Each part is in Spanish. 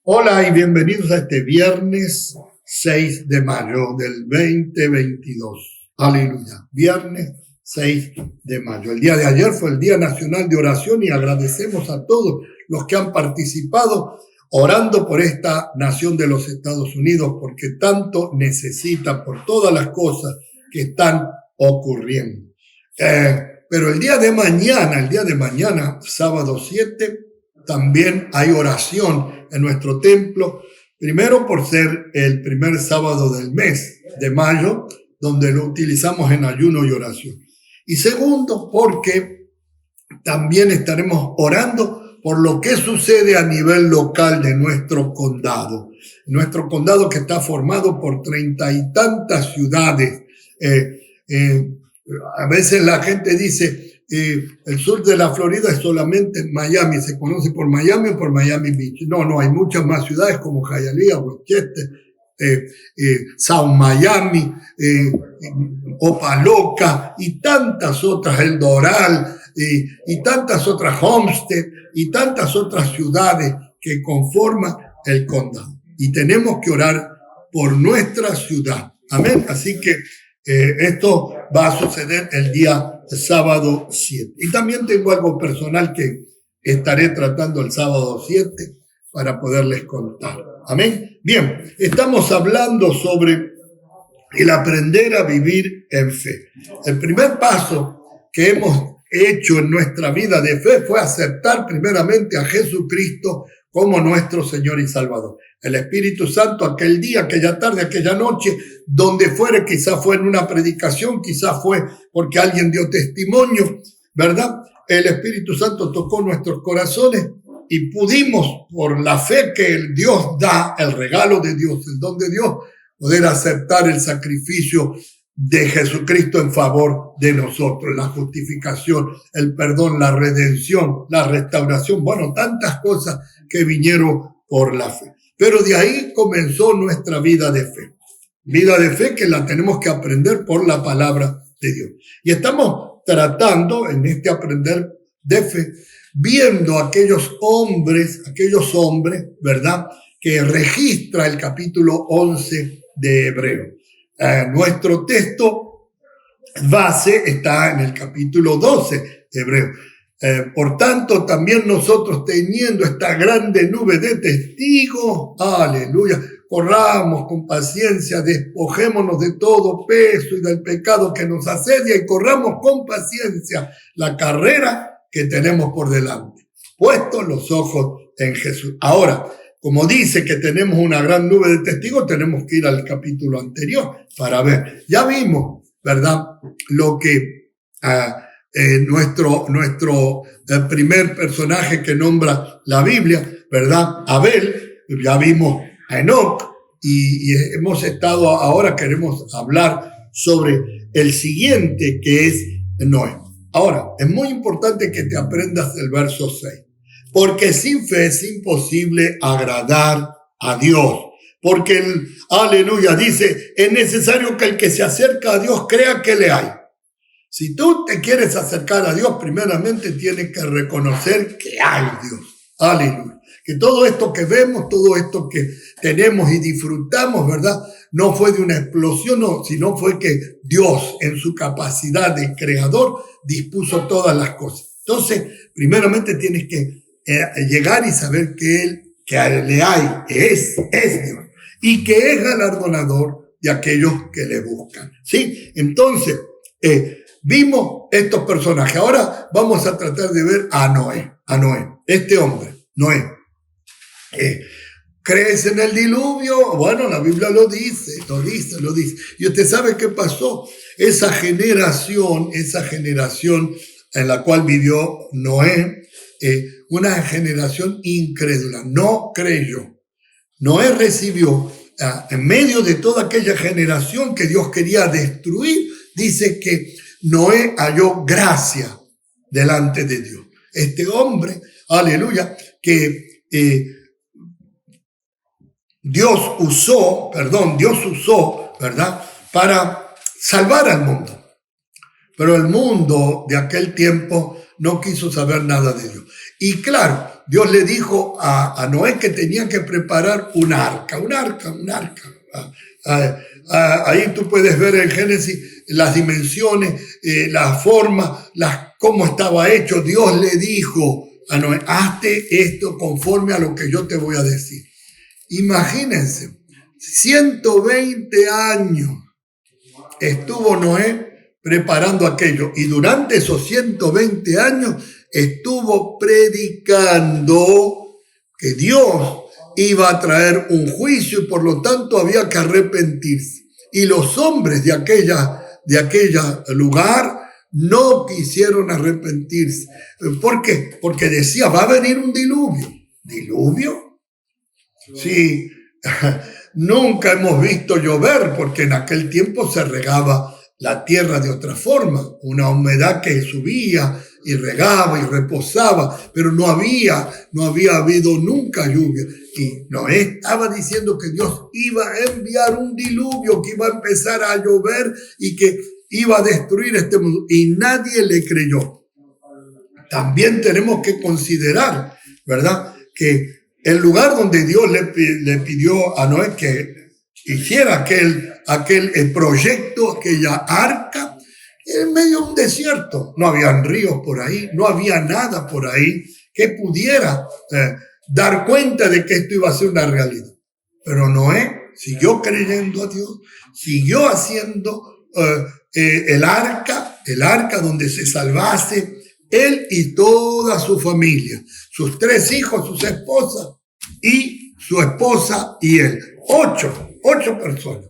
Hola y bienvenidos a este viernes 6 de mayo del 2022. Aleluya. Viernes 6 de mayo. El día de ayer fue el Día Nacional de Oración y agradecemos a todos los que han participado orando por esta nación de los Estados Unidos porque tanto necesita por todas las cosas que están ocurriendo. Pero el día de mañana, sábado 7, también hay oración en nuestro templo, primero por ser el primer sábado del mes de mayo, donde lo utilizamos en ayuno y oración. Y segundo, porque también estaremos orando por lo que sucede a nivel local de nuestro condado. Nuestro condado que está formado por 30 y tantas ciudades. A veces la gente dice, el sur de la Florida es solamente Miami, se conoce por Miami o por Miami Beach. No, hay muchas más ciudades como Hialeah, Westchester, South Miami, Opa-locka y tantas otras, El Doral, y tantas otras, Homestead y tantas otras ciudades que conforman el condado. Y tenemos que orar por nuestra ciudad. Amén. Así que esto va a suceder el día sábado 7. Y también tengo algo personal que estaré tratando el sábado 7 para poderles contar. Amén. Bien, estamos hablando sobre el aprender a vivir en fe. El primer paso que hemos hecho en nuestra vida de fe fue aceptar primeramente a Jesucristo como nuestro Señor y Salvador. El Espíritu Santo aquel día, aquella tarde, aquella noche, donde fuere, quizás fue en una predicación, quizás fue porque alguien dio testimonio, ¿verdad? El Espíritu Santo tocó nuestros corazones y pudimos, por la fe que el Dios da, el regalo de Dios, el don de Dios, poder aceptar el sacrificio de Jesucristo en favor de nosotros, la justificación, el perdón, la redención, la restauración, bueno, tantas cosas que vinieron por la fe. Pero de ahí comenzó nuestra vida de fe que la tenemos que aprender por la palabra de Dios. Y estamos tratando en este aprender de fe, viendo aquellos hombres, ¿verdad?, que registra el capítulo 11 de Hebreo. Nuestro texto base está en el capítulo 12 de Hebreo. Por tanto, también nosotros teniendo esta grande nube de testigos, aleluya, corramos con paciencia, despojémonos de todo peso y del pecado que nos asedia y corramos con paciencia la carrera que tenemos por delante, puestos los ojos en Jesús. Ahora, como dice que tenemos una gran nube de testigos, tenemos que ir al capítulo anterior para ver. Ya vimos, ¿verdad?, lo que nuestro primer personaje que nombra la Biblia, ¿verdad?, Abel. Ya vimos a Enoc y hemos estado, ahora queremos hablar sobre el siguiente, que es Noé. Ahora, es muy importante que te aprendas el verso 6. Porque sin fe es imposible agradar a Dios. Porque aleluya, dice, es necesario que el que se acerca a Dios crea que le hay. Si tú te quieres acercar a Dios, primeramente tienes que reconocer que hay Dios. Aleluya. Que todo esto que vemos, todo esto que tenemos y disfrutamos, ¿verdad?, no fue de una explosión, no, sino fue que Dios, en su capacidad de creador, dispuso todas las cosas. Entonces, primeramente tienes que llegar y saber que le hay, que es Dios, y que es galardonador de aquellos que le buscan. ¿Sí? Entonces, vimos estos personajes. Ahora vamos a tratar de ver a Noé. Este hombre, Noé. ¿Crees en el diluvio? Bueno, la Biblia lo dice. Y usted sabe qué pasó. Esa generación en la cual vivió Noé, una generación incrédula, no creyó. Noé recibió, en medio de toda aquella generación que Dios quería destruir, dice que Noé halló gracia delante de Dios. Este hombre, aleluya, que Dios usó, ¿verdad?, para salvar al mundo. Pero el mundo de aquel tiempo no quiso saber nada de Dios. Y claro, Dios le dijo a Noé que tenían que preparar un arca. Ahí tú puedes ver en Génesis las dimensiones, la forma, cómo estaba hecho. Dios le dijo a Noé, hazte esto conforme a lo que yo te voy a decir. Imagínense, 120 años estuvo Noé preparando aquello, y durante esos 120 años estuvo predicando que Dios iba a traer un juicio y por lo tanto había que arrepentirse. Y los hombres de aquella lugar no quisieron arrepentirse. ¿Por qué? Porque decía, va a venir un diluvio. ¿Diluvio? Sí, nunca hemos visto llover porque en aquel tiempo se regaba la tierra de otra forma, una humedad que subía y regaba y reposaba, pero no había habido nunca lluvia. Y Noé estaba diciendo que Dios iba a enviar un diluvio, que iba a empezar a llover y que iba a destruir este mundo. Y nadie le creyó. También tenemos que considerar, ¿verdad?, que el lugar donde Dios le pidió a Noé que hiciera aquel proyecto, aquella arca, en medio de un desierto. No habían ríos por ahí, no había nada por ahí que pudiera dar cuenta de que esto iba a ser una realidad. Pero Noé siguió creyendo a Dios, siguió haciendo el arca donde se salvase él y toda su familia, sus 3 hijos, sus esposas y su esposa y él. 8 personas.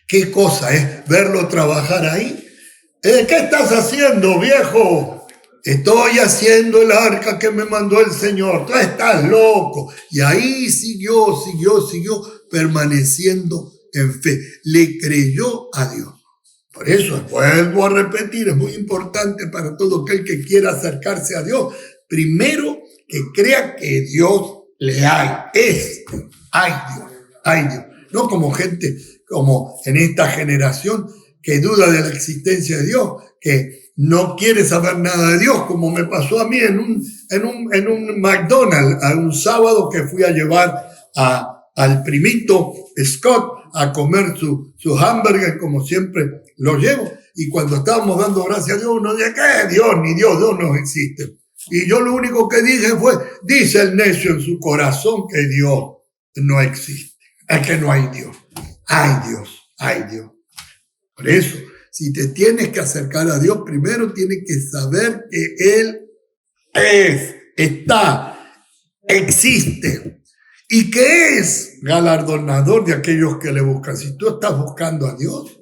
¿Qué cosa es verlo trabajar ahí? ¿Qué estás haciendo, viejo? Estoy haciendo el arca que me mandó el Señor. Tú estás loco. Y ahí siguió permaneciendo en fe. Le creyó a Dios. Por eso, vuelvo a repetir, es muy importante para todo aquel que quiera acercarse a Dios. Primero, que crea que Dios le hay. Hay Dios. No como gente, como en esta generación, que duda de la existencia de Dios, que no quiere saber nada de Dios, como me pasó a mí en un McDonald's, a un sábado que fui a llevar al primito Scott a comer su hamburger, como siempre lo llevo, y cuando estábamos dando gracias a Dios, uno dice, ¿qué Dios? Ni Dios no existe. Y yo lo único que dije fue, dice el necio en su corazón que Dios no existe, es que no hay Dios. Hay Dios. Por eso, si te tienes que acercar a Dios, primero tienes que saber que Él existe, y que es galardonador de aquellos que le buscan. Si tú estás buscando a Dios,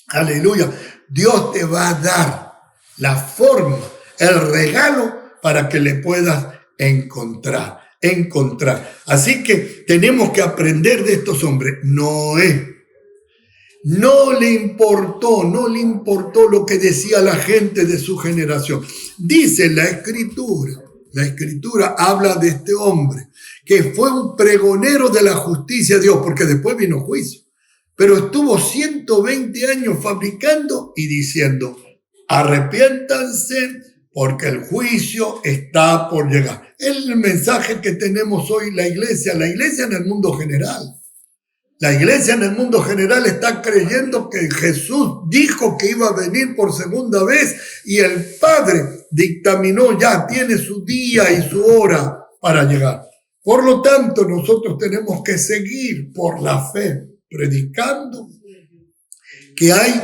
aleluya, Dios te va a dar la forma, el regalo para que le puedas encontrar. Así que tenemos que aprender de estos hombres. Noé no le importó lo que decía la gente de su generación. Dice la Escritura habla de este hombre que fue un pregonero de la justicia de Dios, porque después vino juicio. Pero estuvo 120 años fabricando y diciendo, arrepiéntanse porque el juicio está por llegar. El mensaje que tenemos hoy la iglesia en el mundo general. La iglesia en el mundo general está creyendo que Jesús dijo que iba a venir por segunda vez y el Padre dictaminó ya, tiene su día y su hora para llegar. Por lo tanto, nosotros tenemos que seguir por la fe, predicando que hay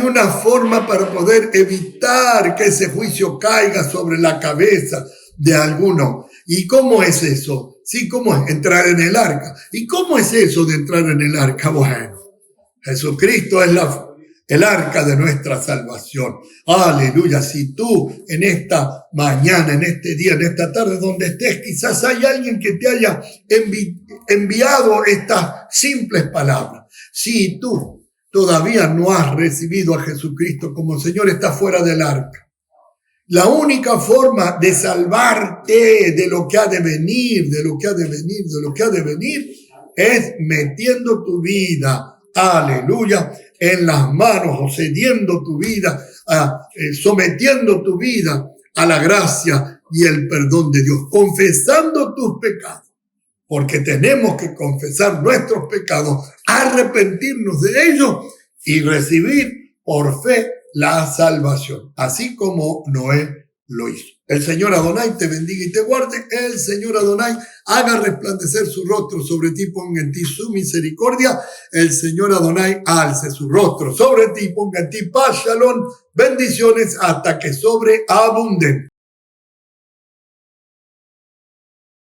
una forma para poder evitar que ese juicio caiga sobre la cabeza de alguno. ¿Y cómo es eso? Sí, ¿cómo es entrar en el arca? ¿Y cómo es eso de entrar en el arca? Bueno, Jesucristo es el arca de nuestra salvación. Aleluya. Si tú en esta mañana, en este día, en esta tarde, donde estés, quizás hay alguien que te haya enviado estas simples palabras. Si tú todavía no has recibido a Jesucristo como Señor, está fuera del arca. La única forma de salvarte de lo que ha de venir, es metiendo tu vida, aleluya, en las manos o cediendo tu vida, sometiendo tu vida a la gracia y el perdón de Dios, confesando tus pecados, porque tenemos que confesar nuestros pecados, arrepentirnos de ellos y recibir por fe la salvación, así como Noé lo hizo. El Señor Adonai te bendiga y te guarde. El Señor Adonai haga resplandecer su rostro sobre ti, ponga en ti su misericordia. El Señor Adonai alce su rostro sobre ti, ponga en ti paz, shalom, bendiciones hasta que sobreabunden.